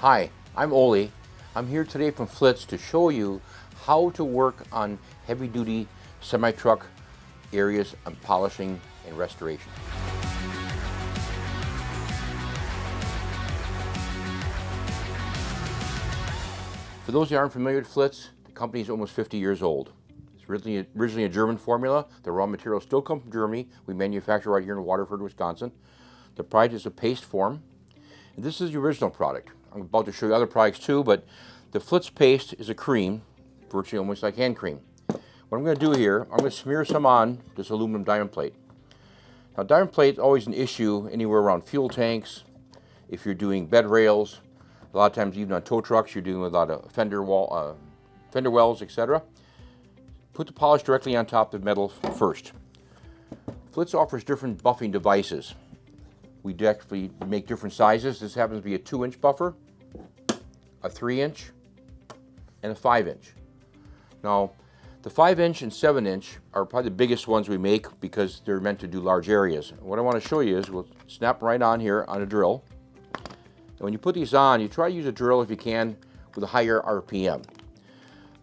Hi, I'm Olie. I'm here today from Flitz to show you how to work on heavy-duty semi-truck areas on polishing and restoration. For those that aren't familiar with Flitz, the company is almost 50 years old. It's originally a German formula. The raw materials still come from Germany. We manufacture right here in Waterford, Wisconsin. The product is a paste form. And this is the original product. I'm about to show you other products too, but the Flitz paste is a cream, virtually almost like hand cream. What I'm going to do here, I'm going to smear some on this aluminum diamond plate. Now, diamond plate is always an issue anywhere around fuel tanks, if you're doing bed rails, a lot of times even on tow trucks, you're doing a lot of fender wells, etc. Put the polish directly on top of the metal first. Flitz offers different buffing devices. We actually make different sizes. This happens to be a 2-inch buffer, a 3-inch, and a 5-inch. Now, the 5-inch and 7-inch are probably the biggest ones we make because they're meant to do large areas. What I want to show you is we'll snap right on here on a drill. And when you put these on, you try to use a drill if you can with a higher RPM.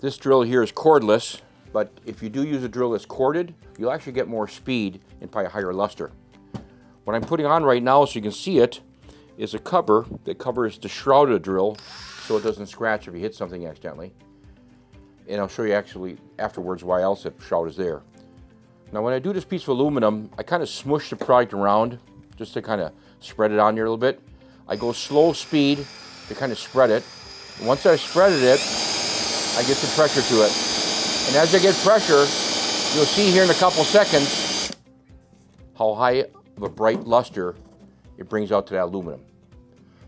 This drill here is cordless, but if you do use a drill that's corded, you'll actually get more speed and probably a higher luster. What I'm putting on right now, so you can see it, is a cover that covers the shroud of the drill so it doesn't scratch if you hit something accidentally. And I'll show you actually afterwards why else that shroud is there. Now when I do this piece of aluminum, I kind of smush the product around just to kind of spread it on here a little bit. I go slow speed to kind of spread it. And once I've spreaded it, I get some pressure to it. And as I get pressure, you'll see here in a couple seconds how high of a bright luster it brings out to that aluminum.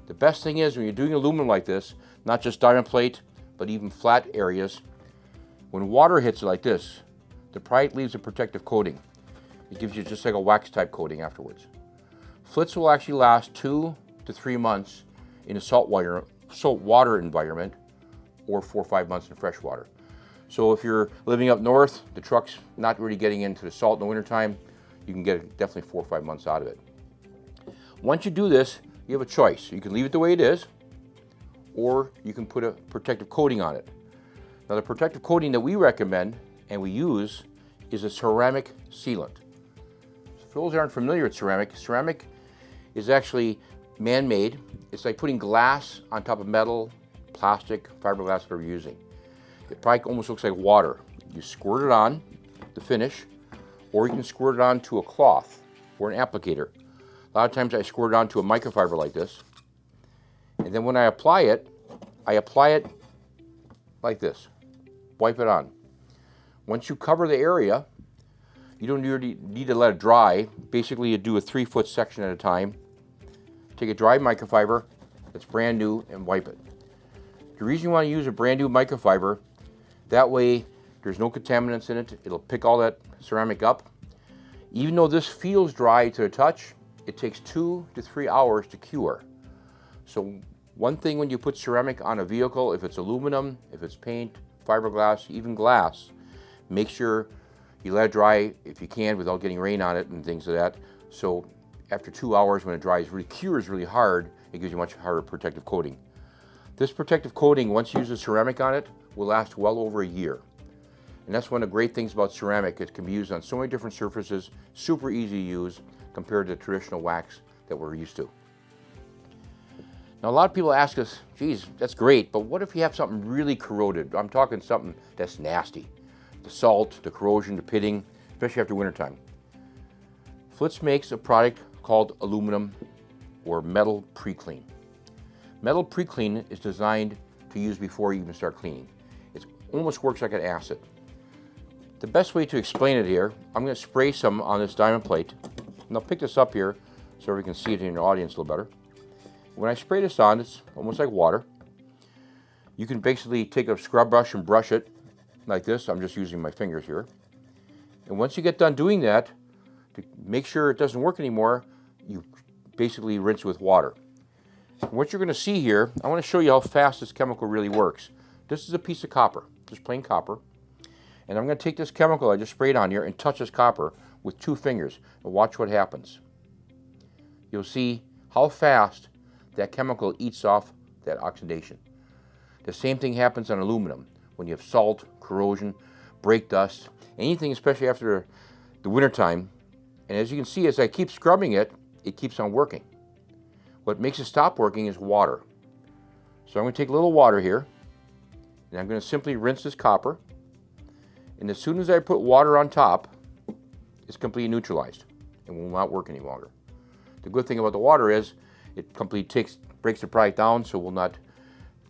The best thing is when you're doing aluminum like this, not just diamond plate, but even flat areas, when water hits it like this, the product leaves a protective coating. It gives you just like a wax type coating afterwards. Flitz will actually last 2 to 3 months in a salt water environment or 4 or 5 months in fresh water. So if you're living up north, the truck's not really getting into the salt in the wintertime, you can get definitely 4 or 5 months out of it. Once you do this, you have a choice. You can leave it the way it is, or you can put a protective coating on it. Now the protective coating that we recommend and we use is a ceramic sealant. So for those that aren't familiar with ceramic is actually man-made. It's like putting glass on top of metal, plastic, fiberglass that we're using. It probably almost looks like water. You squirt it on the finish, or you can squirt it onto a cloth or an applicator. A lot of times I squirt it onto a microfiber like this, and then when I apply it like this. Wipe it on. Once you cover the area, you don't really need to let it dry. Basically, you do a 3-foot section at a time. Take a dry microfiber that's brand new and wipe it. The reason you want to use a brand new microfiber, that way there's no contaminants in it. It'll pick all that ceramic up. Even though this feels dry to the touch, it takes 2 to 3 hours to cure. So one thing when you put ceramic on a vehicle, if it's aluminum, if it's paint, fiberglass, even glass, make sure you let it dry if you can without getting rain on it and things like that. So after 2 hours when it dries, cures really hard, it gives you a much harder protective coating. This protective coating, once you use the ceramic on it, will last well over a year. And that's one of the great things about ceramic. It can be used on so many different surfaces, super easy to use compared to traditional wax that we're used to. Now a lot of people ask us, geez, that's great, but what if you have something really corroded? I'm talking something that's nasty. The salt, the corrosion, the pitting, especially after wintertime. Flitz makes a product called aluminum or metal pre-clean. Metal pre-clean is designed to use before you even start cleaning. It almost works like an acid. The best way to explain it here, I'm going to spray some on this diamond plate, and I'll pick this up here so we can see it in your audience a little better. When I spray this on, it's almost like water. You can basically take a scrub brush and brush it like this. I'm just using my fingers here. And once you get done doing that, to make sure it doesn't work anymore, you basically rinse with water. And what you're going to see here, I want to show you how fast this chemical really works. This is a piece of copper, just plain copper. And I'm going to take this chemical I just sprayed on here and touch this copper with 2 fingers and watch what happens. You'll see how fast that chemical eats off that oxidation. The same thing happens on aluminum. When you have salt, corrosion, brake dust, anything especially after the wintertime. And as you can see, as I keep scrubbing it, it keeps on working. What makes it stop working is water. So I'm going to take a little water here, and I'm going to simply rinse this copper. And as soon as I put water on top, it's completely neutralized and will not work any longer. The good thing about the water is it completely breaks the product down, so it will not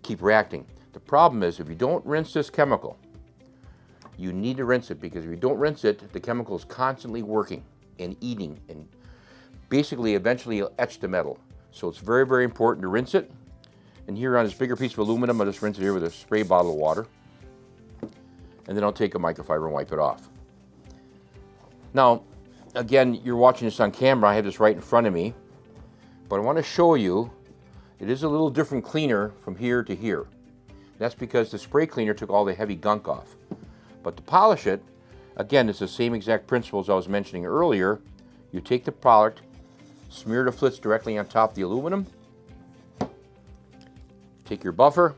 keep reacting. The problem is if you don't rinse this chemical, you need to rinse it, because if you don't rinse it, the chemical is constantly working and eating and basically eventually it'll etch the metal. So it's very, very important to rinse it. And here on this bigger piece of aluminum, I'll just rinse it here with a spray bottle of water. And then I'll take a microfiber and wipe it off. Now, again, you're watching this on camera. I have this right in front of me. But I want to show you, it is a little different cleaner from here to here. That's because the spray cleaner took all the heavy gunk off. But to polish it, again, it's the same exact principle as I was mentioning earlier. You take the product, smear the Flitz directly on top of the aluminum, take your buffer,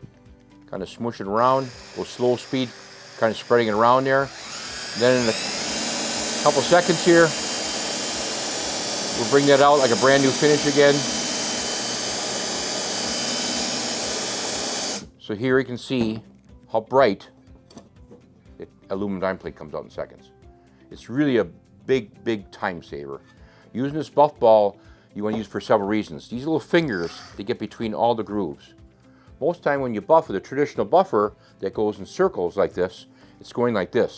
kind of smoosh it around, go slow speed, kind of spreading it around there. And then in a couple seconds here, we'll bring that out like a brand new finish again. So here you can see how bright the aluminum diamond plate comes out in seconds. It's really a big, big time saver. Using this buff ball, you want to use for several reasons. These little fingers, they get between all the grooves. Most time when you buff with a traditional buffer that goes in circles like this, it's going like this.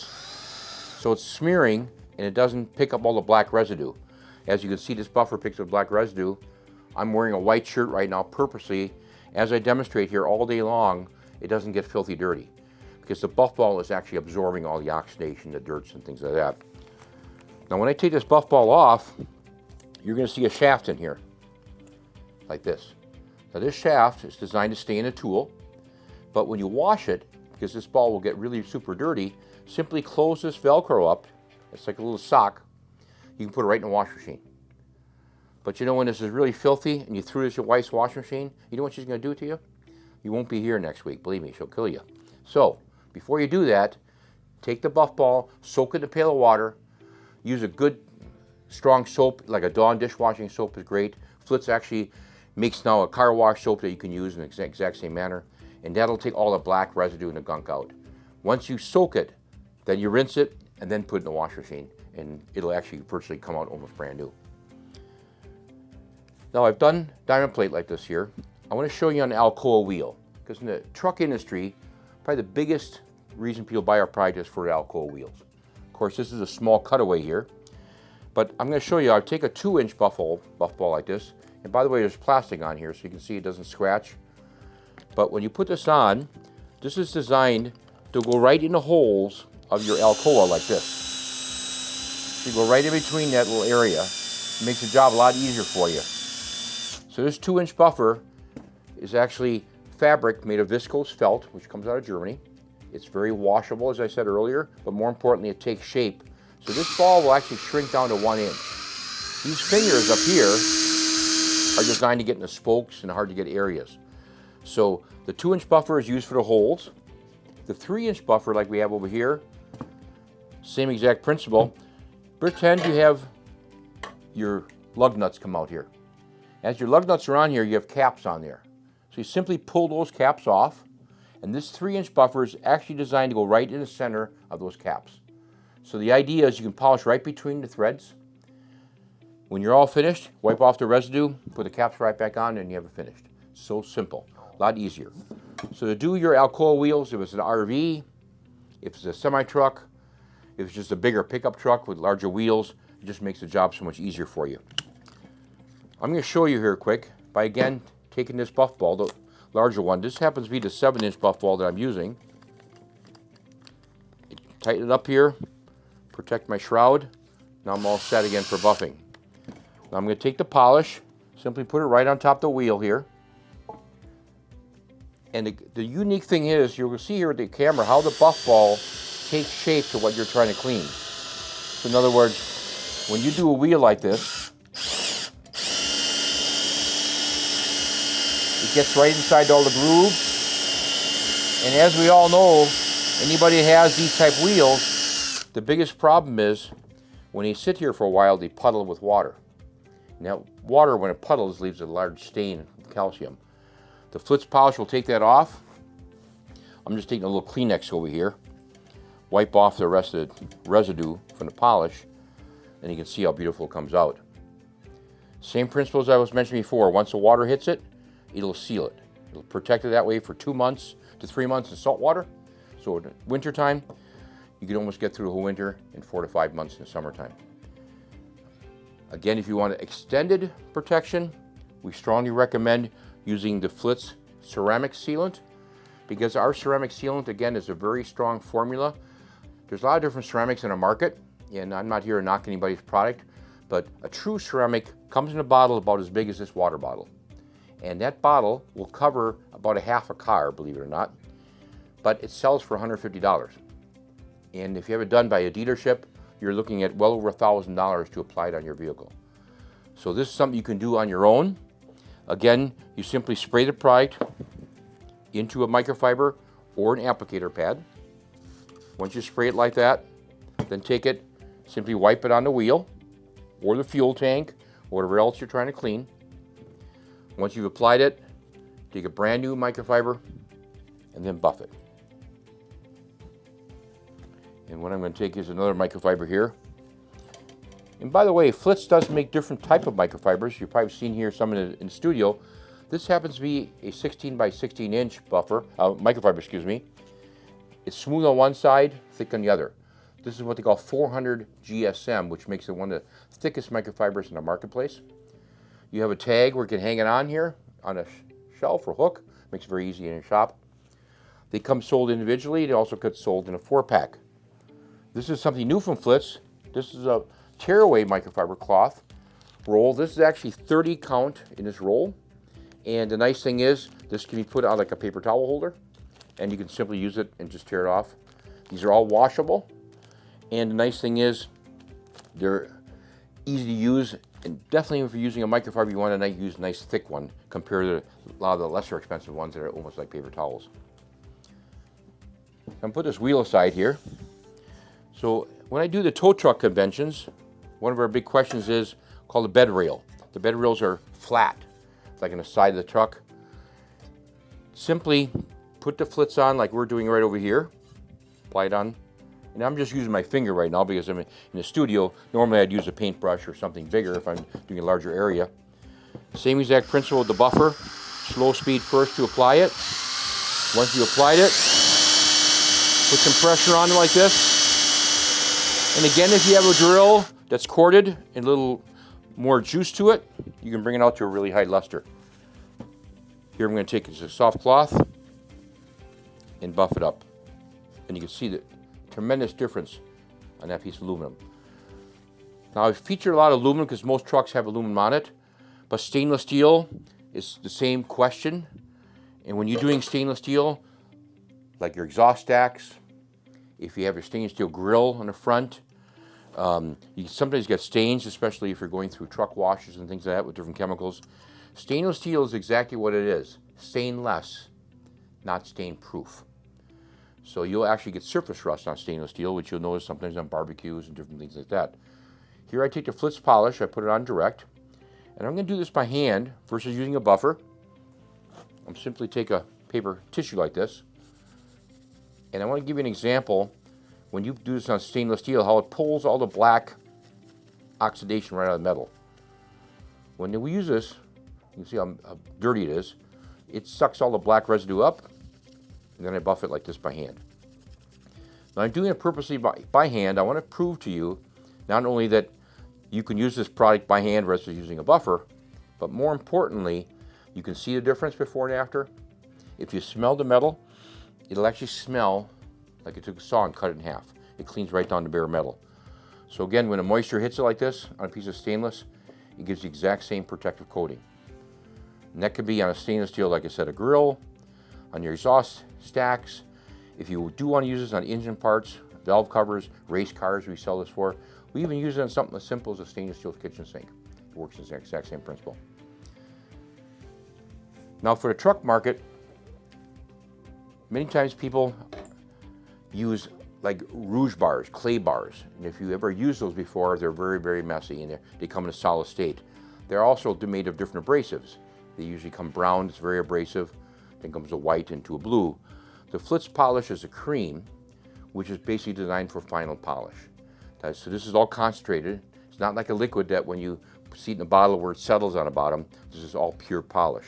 So it's smearing and it doesn't pick up all the black residue. As you can see, this buffer picks up black residue. I'm wearing a white shirt right now purposely. As I demonstrate here all day long, it doesn't get filthy dirty because the buff ball is actually absorbing all the oxidation, the dirts and things like that. Now when I take this buff ball off, you're going to see a shaft in here, like this. Now this shaft is designed to stay in a tool, but when you wash it, because this ball will get really super dirty, simply close this Velcro up. It's like a little sock. You can put it right in the wash machine. But you know when this is really filthy and you threw this in your wife's wash machine, you know what she's going to do to you? You won't be here next week. Believe me, she'll kill you. So before you do that, take the buff ball, soak it in a pail of water, use a good strong soap, like a Dawn dishwashing soap is great. Flitz actually makes now a car wash soap that you can use in the exact same manner, and that'll take all the black residue and the gunk out. Once you soak it, then you rinse it and then put it in the wash machine, and it'll actually virtually come out almost brand new. Now I've done diamond plate like this here. I want to show you an alcoa wheel, because in the truck industry, probably the biggest reason people buy our product is for the alcoa wheels. Of course, this is a small cutaway here, but I'm going to show you. I'll take a 2-inch buff ball like this, and by the way, there's plastic on here so you can see it doesn't scratch. But when you put this on, this is designed to go right in the holes of your alcoa like this. So you go right in between that little area. It makes the job a lot easier for you. So this 2-inch buffer is actually fabric made of viscose felt, which comes out of Germany. It's very washable, as I said earlier, but more importantly, it takes shape. So this ball will actually shrink down to 1 inch. These fingers up here are designed to get in the spokes and hard to get areas. So the 2-inch buffer is used for the holes. The 3-inch buffer, like we have over here, same exact principle. Pretend you have your lug nuts come out here. As your lug nuts are on here, you have caps on there. So you simply pull those caps off, and this 3-inch buffer is actually designed to go right in the center of those caps. So the idea is you can polish right between the threads. When you're all finished, wipe off the residue, put the caps right back on, and you have it finished. So simple, a lot easier. So to do your alcoa wheels, if it's an RV, if it's a semi-truck, if it's just a bigger pickup truck with larger wheels, it just makes the job so much easier for you. I'm going to show you here quick by again taking this buff ball, the larger one. This happens to be the 7-inch buff ball that I'm using. Tighten it up here, protect my shroud. Now I'm all set again for buffing. Now I'm going to take the polish, simply put it right on top of the wheel here. And the unique thing is, you'll see here at the camera how the buff ball takes shape to what you're trying to clean. So in other words, when you do a wheel like this, you It gets right inside all the grooves. And as we all know, anybody that has these type wheels, the biggest problem is when they sit here for a while, they puddle with water. Now, water, when it puddles, leaves a large stain of calcium. The Flitz polish will take that off. I'm just taking a little Kleenex over here, wipe off the rest of the residue from the polish, and you can see how beautiful it comes out. Same principle as I was mentioning before. Once the water hits it, it'll seal it. It'll protect it that way for 2 months to 3 months in salt water. So in winter time, you can almost get through the whole winter in 4 to 5 months in the summertime. Again, if you want extended protection, we strongly recommend using the Flitz ceramic sealant, because our ceramic sealant, again, is a very strong formula. There's a lot of different ceramics in the market, and I'm not here to knock anybody's product, but a true ceramic comes in a bottle about as big as this water bottle. And that bottle will cover about a half a car, believe it or not, but it sells for $150. And if you have it done by a dealership, you're looking at well over $1,000 to apply it on your vehicle. So this is something you can do on your own. Again, you simply spray the product into a microfiber or an applicator pad. Once you spray it like that, then take it, simply wipe it on the wheel or the fuel tank or whatever else you're trying to clean. Once you've applied it, take a brand new microfiber and then buff it. And what I'm going to take is another microfiber here. And by the way, Flitz does make different type of microfibers. You've probably seen here some in the studio. This happens to be a 16 by 16 inch microfiber, excuse me. It's smooth on one side, thick on the other. This is what they call 400 GSM, which makes it one of the thickest microfibers in the marketplace. You have a tag where you can hang it on here on a shelf or hook. Makes it very easy in your shop. They come sold individually. They also get sold in a 4-pack. This is something new from Flitz. This is a tearaway microfiber cloth roll. This is actually 30 count in this roll. And the nice thing is, this can be put on like a paper towel holder, and you can simply use it and just tear it off. These are all washable. And the nice thing is, they're easy to use. And definitely if you're using a microfiber, you want to use a nice thick one compared to a lot of the lesser expensive ones that are almost like paper towels. I'm going to put this wheel aside here. So when I do the tow truck conventions, one of our big questions is called the bed rail. The bed rails are flat, like on the side of the truck. Simply put the Flitz on like we're doing right over here. Apply it on. And I'm just using my finger right now because I'm in the studio. Normally I'd use a paintbrush or something bigger if I'm doing a larger area. Same exact principle with the buffer. Slow speed first to apply it. Once you applied it, put some pressure on it like this. And again, if you have a drill that's corded and a little more juice to it, you can bring it out to a really high luster. Here I'm going to take a soft cloth and buff it up. And you can see the tremendous difference on that piece of aluminum. Now I feature a lot of aluminum because most trucks have aluminum on it, but stainless steel is the same question. And when you're doing stainless steel, like your exhaust stacks, if you have your stainless steel grill on the front, you sometimes get stains, especially if you're going through truck washes and things like that with different chemicals. Stainless steel is exactly what it is, stainless, not stain proof. So you'll actually get surface rust on stainless steel, which you'll notice sometimes on barbecues and different things like that. Here I take the Flitz polish, I put it on direct, and I'm going to do this by hand versus using a buffer. I'm simply take a paper tissue like this, and I want to give you an example when you do this on stainless steel, how it pulls all the black oxidation right out of the metal. When we use this, you can see how dirty it is. It sucks all the black residue up, and then I buff it like this by hand. Now I'm doing it purposely by hand. I want to prove to you not only that you can use this product by hand versus using a buffer, but more importantly, you can see the difference before and after. If you smell the metal, it'll actually smell like it took a saw and cut it in half. It cleans right down to bare metal. So again, when the moisture hits it like this on a piece of stainless, it gives the exact same protective coating. And that could be on a stainless steel, like I said, a grill, on your exhaust stacks. If you do want to use this on engine parts, valve covers, race cars, we sell this for. We even use it on something as simple as a stainless steel kitchen sink. It works the exact same principle. Now for the truck market, many times people use like rouge bars, clay bars. And if you ever used those before, they're very, very messy and they come in a solid state. They're also made of different abrasives. They usually come brown, it's very abrasive, then comes a white into a blue. The Flitz polish is a cream, which is basically designed for final polish. So this is all concentrated. It's not like a liquid that when you see it in a bottle where it settles on the bottom, this is all pure polish.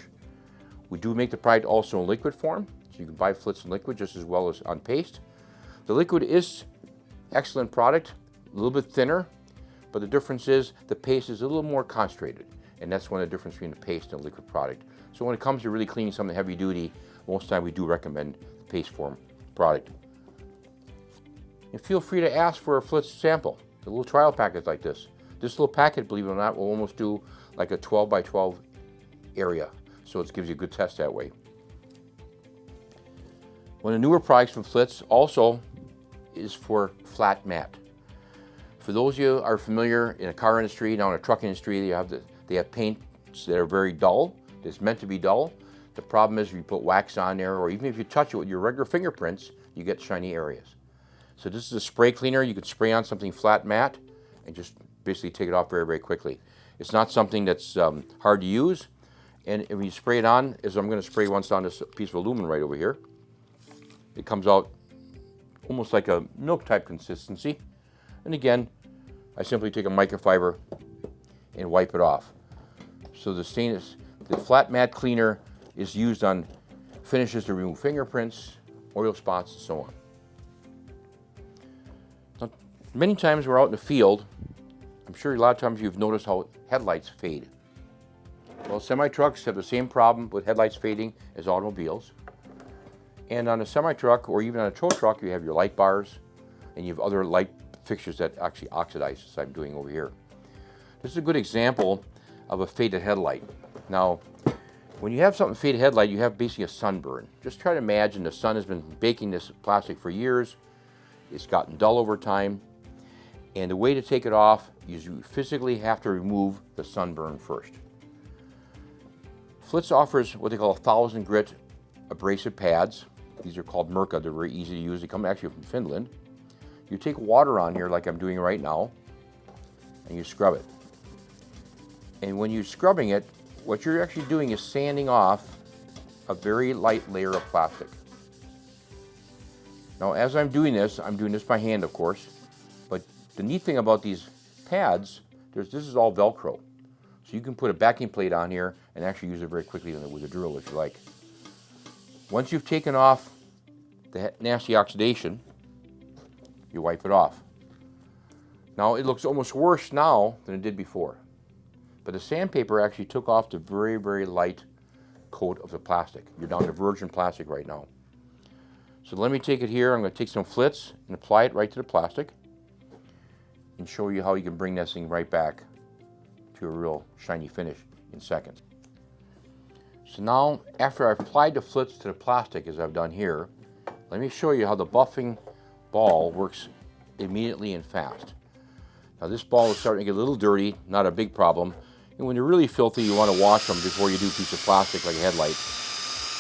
We do make the product also in liquid form, so you can buy Flitz in liquid just as well as on paste. The liquid is excellent product, a little bit thinner, but the difference is the paste is a little more concentrated, and that's one of the differences between the paste and the liquid product. So when it comes to really cleaning something heavy duty, most of the time we do recommend the paste form product. And feel free to ask for a Flitz sample, a little trial packet like this. This little packet, believe it or not, will almost do like a 12 by 12 area, so it gives you a good test that way. One of the newer products from Flitz also is for flat mat. For those of you who are familiar in the car industry, now in the truck industry, they have paints that are very dull. It's meant to be dull. The problem is if you put wax on there, or even if you touch it with your regular fingerprints, you get shiny areas. So this is a spray cleaner. You can spray on something flat matte and just basically take it off very, very quickly. It's not something that's hard to use. And when you spray it on, as I'm going to spray once on this piece of aluminum right over here, it comes out almost like a milk type consistency. And again, I simply take a microfiber and wipe it off. So the flat mat cleaner is used on finishes to remove fingerprints, oil spots, and so on. Now, many times we're out in the field, I'm sure a lot of times you've noticed how headlights fade. Well, semi-trucks have the same problem with headlights fading as automobiles. And on a semi-truck or even on a tow truck, you have your light bars and you have other light fixtures that actually oxidize, as I'm doing over here. This is a good example of a faded headlight. Now, when you have something faded headlight, you have basically a sunburn. Just try to imagine the sun has been baking this plastic for years. It's gotten dull over time. And the way to take it off is you physically have to remove the sunburn first. Flitz offers what they call 1,000 grit abrasive pads. These are called Merca. They're very easy to use. They come actually from Finland. You take water on here like I'm doing right now, and you scrub it. And when you're scrubbing it, what you're actually doing is sanding off a very light layer of plastic. Now, as I'm doing this by hand, of course, but the neat thing about these pads, this is all Velcro. So you can put a backing plate on here and actually use it very quickly with a drill if you like. Once you've taken off the nasty oxidation, you wipe it off. Now it looks almost worse now than it did before. But the sandpaper actually took off the very, very light coat of the plastic. You're down to virgin plastic right now. So let me take it here. I'm going to take some Flitz and apply it right to the plastic and show you how you can bring this thing right back to a real shiny finish in seconds. So now, after I've applied the Flitz to the plastic, as I've done here, let me show you how the buffing ball works immediately and fast. Now this ball is starting to get a little dirty, not a big problem. And when they're really filthy, you want to wash them before you do a piece of plastic like a headlight.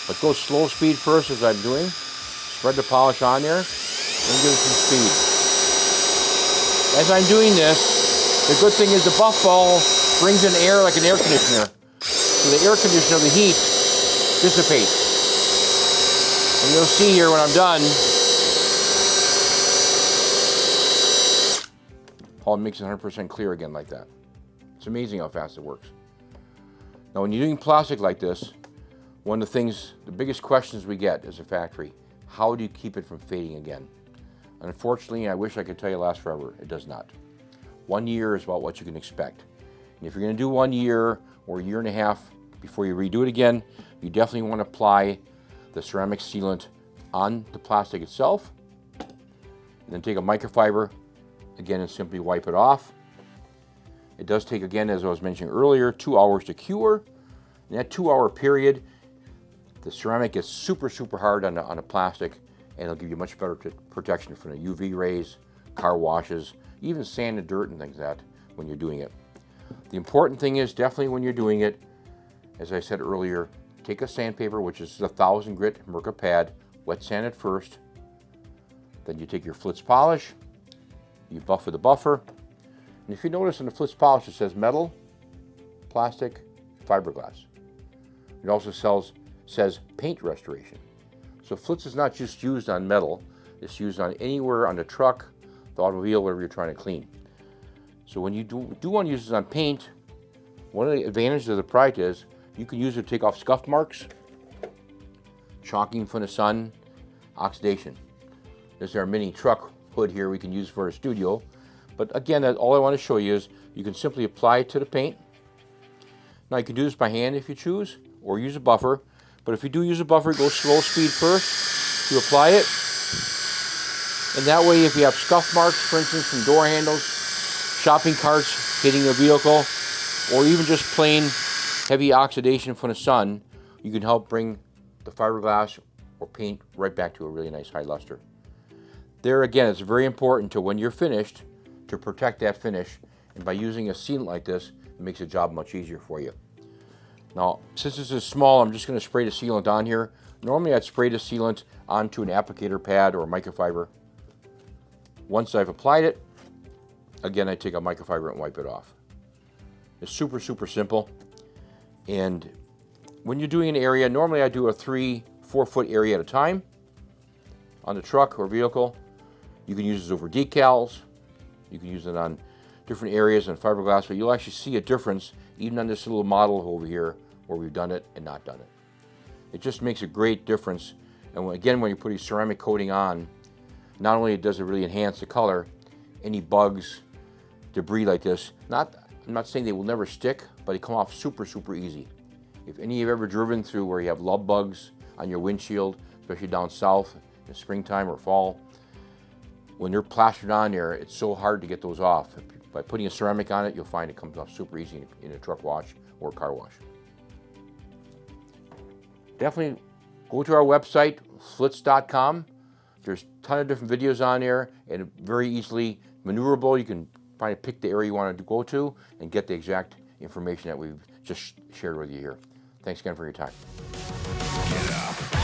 But go slow speed first, as I'm doing. Spread the polish on there, and give it some speed. As I'm doing this, the good thing is the buff ball brings in air like an air conditioner. So the air conditioner, the heat, dissipates. And you'll see here when I'm done, how it makes it 100% clear again like that. It's amazing how fast it works. Now when you're doing plastic like this, one of the biggest questions we get as a factory, how do you keep it from fading again? And unfortunately, I wish I could tell you it lasts forever. It does not. 1 year is about what you can expect. And if you're going to do 1 year or a year and a half before you redo it again, you definitely want to apply the ceramic sealant on the plastic itself. And then take a microfiber again and simply wipe it off. It does take, again, as I was mentioning earlier, 2 hours to cure. In that 2 hour period, the ceramic gets super, super hard on the plastic, and it'll give you much better protection from the UV rays, car washes, even sand and dirt and things like that when you're doing it. The important thing is definitely when you're doing it, as I said earlier, take a sandpaper, which is a 1000 grit Merca pad, wet sand it first. Then you take your Flitz polish, you buff with the buffer. And if you notice in the Flitz polish it says metal, plastic, fiberglass. It also says paint restoration. So Flitz is not just used on metal, it's used on anywhere on the truck, the automobile, whatever you're trying to clean. So when you do want to use this on paint, one of the advantages of the product is you can use it to take off scuff marks, chalking from the sun, oxidation. There's our mini truck hood here we can use for a studio. But again, all I want to show you is you can simply apply it to the paint. Now you can do this by hand if you choose, or use a buffer. But if you do use a buffer, go slow speed first to apply it. And that way, if you have scuff marks, for instance, from door handles, shopping carts hitting your vehicle, or even just plain heavy oxidation from the sun, you can help bring the fiberglass or paint right back to a really nice high luster. There again, it's very important to when you're finished to protect that finish, and by using a sealant like this, it makes the job much easier for you. Now, since this is small, I'm just going to spray the sealant on here. Normally I'd spray the sealant onto an applicator pad or a microfiber. Once I've applied it, again I take a microfiber and wipe it off. It's super simple. And when you're doing an area, normally I do a 3-4 foot area at a time on the truck or vehicle. You can use this over decals. You can use it on different areas and fiberglass, but you'll actually see a difference even on this little model over here where we've done it and not done it. It just makes a great difference. And again, when you're putting ceramic coating on, not only does it really enhance the color, any bugs, debris like this, I'm not saying they will never stick, but they come off super easy. If any of you have ever driven through where you have love bugs on your windshield, especially down south in springtime or fall, when they're plastered on there, it's so hard to get those off. By putting a ceramic on it, you'll find it comes off super easy in a truck wash or car wash. Definitely go to our website, flitz.com. There's a ton of different videos on there and very easily maneuverable. You can probably pick the area you want to go to and get the exact information that we've just shared with you here. Thanks again for your time. Get up.